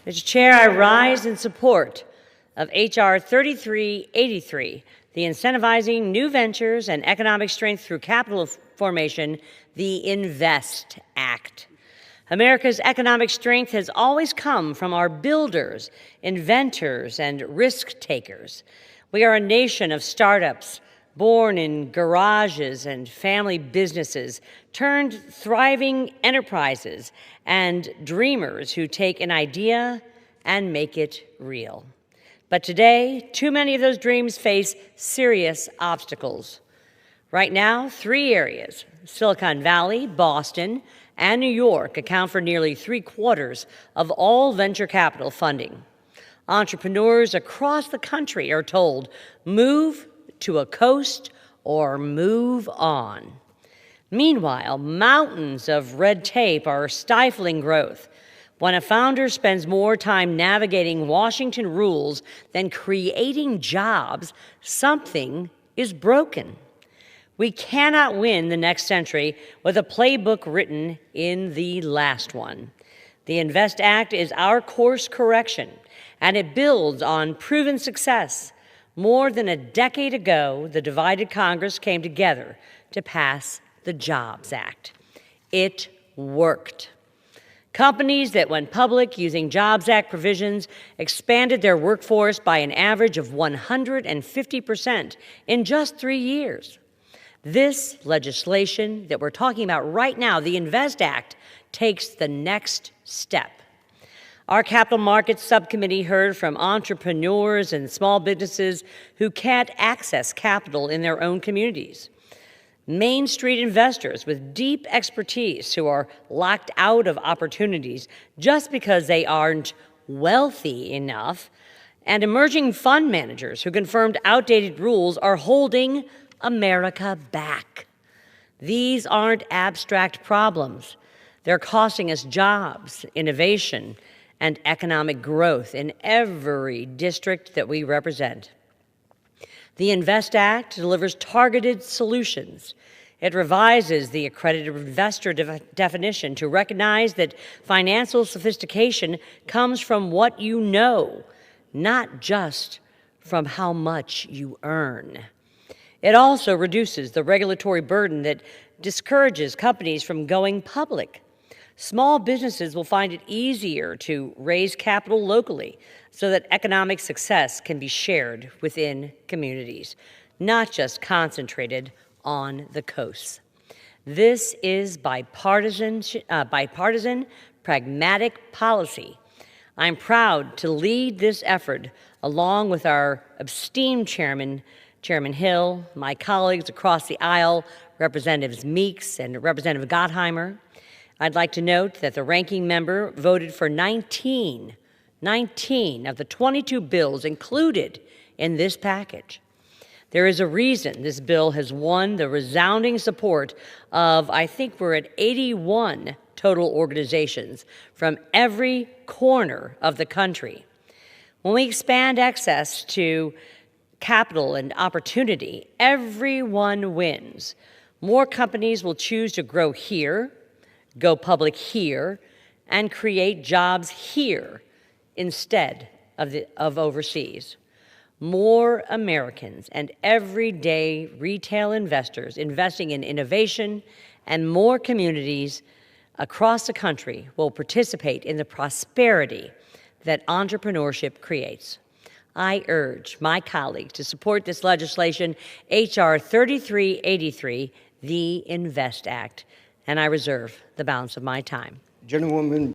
Mr. Chair, I rise in support of H.R. 3383, the Incentivizing New Ventures and Economic Strength Through Capital Formation, the INVEST Act. America's economic strength has always come from our builders, inventors, and risk takers. We are a nation of startups, born in garages and family businesses, turned thriving enterprises and dreamers who take an idea and make it real. But today, too many of those dreams face serious obstacles. Right now, 3 areas, Silicon Valley, Boston, and New York, account for nearly 3/4 of all venture capital funding. Entrepreneurs across the country are told, move to a coast or move on. Meanwhile, mountains of red tape are stifling growth. When a founder spends more time navigating Washington rules than creating jobs, something is broken. We cannot win the next century with a playbook written in the last one. The INVEST Act is our course correction, and it builds on proven success. More than a decade ago, the divided Congress came together to pass the Jobs Act. It worked. Companies that went public using Jobs Act provisions expanded their workforce by an average of 150% in just 3 years. This legislation that we're talking about right now, the INVEST Act, takes the next step. Our Capital Markets Subcommittee heard from entrepreneurs and small businesses who can't access capital in their own communities. Main Street investors with deep expertise who are locked out of opportunities just because they aren't wealthy enough, and emerging fund managers who confirmed outdated rules are holding America back. These aren't abstract problems. They're costing us jobs, innovation, and economic growth in every district that we represent. The INVEST Act delivers targeted solutions. It revises the accredited investor definition to recognize that financial sophistication comes from what you know, not just from how much you earn. It also reduces the regulatory burden that discourages companies from going public. Small businesses will find it easier to raise capital locally so that economic success can be shared within communities, not just concentrated on the coasts. This is bipartisan, pragmatic policy. I'm proud to lead this effort along with our esteemed Chairman Hill, my colleagues across the aisle, Representatives Meeks and Representative Gottheimer. I'd like to note that the ranking member voted for 19 of the 22 bills included in this package. There is a reason this bill has won the resounding support of, I think we're at 81 total organizations from every corner of the country. When we expand access to capital and opportunity, everyone wins. More companies will choose to grow here, go public here, and create jobs here instead of overseas. More Americans and everyday retail investors investing in innovation, and more communities across the country will participate in the prosperity that entrepreneurship creates. I urge my colleagues to support this legislation, H.R. 3383, the INVEST Act, and I reserve the balance of my time. Gentlewoman.